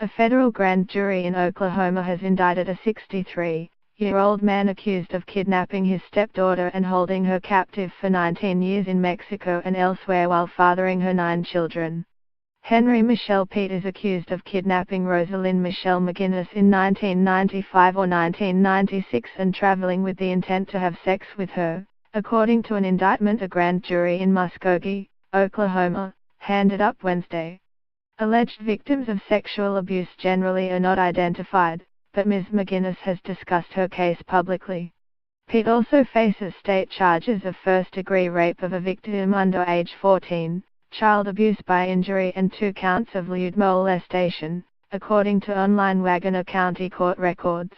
A federal grand jury in Oklahoma has indicted a 63-year-old man accused of kidnapping his stepdaughter and holding her captive for 19 years in Mexico and elsewhere while fathering her 9 children. Henry Michelle Pete is accused of kidnapping Rosalind Michelle McGinnis in 1995 or 1996 and traveling with the intent to have sex with her, according to an indictment a grand jury in Muskogee, Oklahoma, handed up Wednesday. Alleged victims of sexual abuse generally are not identified, but Ms. McGinnis has discussed her case publicly. Pete also faces state charges of first-degree rape of a victim under age 14, child abuse by injury and 2 counts of lewd molestation, according to online Wagner County court records.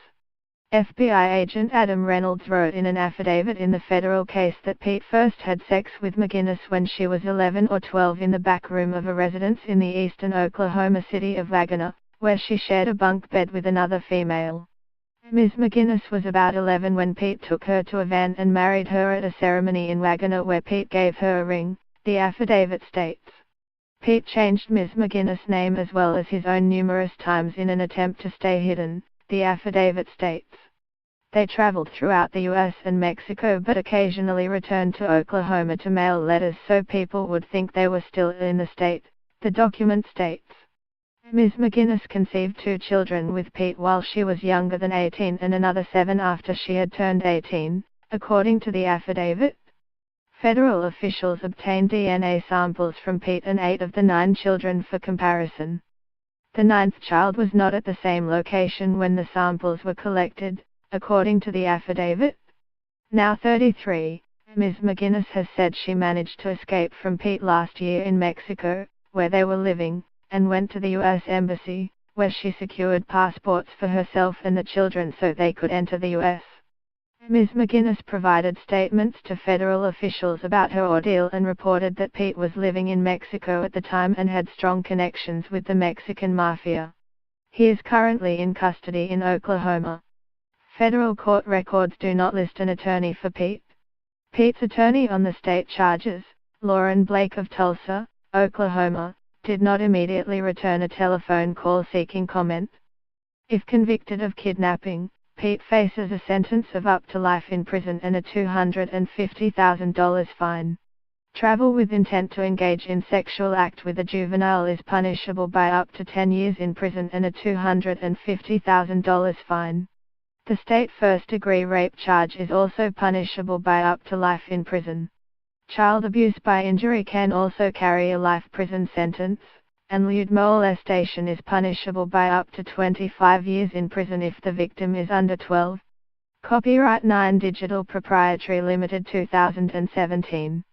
FBI agent Adam Reynolds wrote in an affidavit in the federal case that Pete first had sex with McGinnis when she was 11 or 12 in the back room of a residence in the eastern Oklahoma city of Wagner, where she shared a bunk bed with another female. Ms. McGinnis was about 11 when Pete took her to a van and married her at a ceremony in Wagner where Pete gave her a ring, the affidavit states. Pete changed Ms. McGinnis' name as well as his own numerous times in an attempt to stay hidden, the affidavit states. They traveled throughout the U.S. and Mexico but occasionally returned to Oklahoma to mail letters so people would think they were still in the state, the document states. Ms. McGinnis conceived 2 children with Pete while she was younger than 18 and another 7 after she had turned 18, according to the affidavit. Federal officials obtained DNA samples from Pete and 8 of the 9 children for comparison. The 9th child was not at the same location when the samples were collected, according to the affidavit. Now 33, Ms. McGinnis has said she managed to escape from Pete last year in Mexico, where they were living, and went to the U.S. Embassy, where she secured passports for herself and the children so they could enter the U.S. Ms. McGinnis provided statements to federal officials about her ordeal and reported that Pete was living in Mexico at the time and had strong connections with the Mexican mafia. He is currently in custody in Oklahoma. Federal court records do not list an attorney for Pete. Pete's attorney on the state charges, Lauren Blake of Tulsa, Oklahoma, did not immediately return a telephone call seeking comment. If convicted of kidnapping, Pete faces a sentence of up to life in prison and a $250,000 fine. Travel with intent to engage in sexual act with a juvenile is punishable by up to 10 years in prison and a $250,000 fine. The state first-degree rape charge is also punishable by up to life in prison. Child abuse by injury can also carry a life prison sentence, and lewd molestation is punishable by up to 25 years in prison if the victim is under 12. Copyright 9 Digital Proprietary Limited 2017.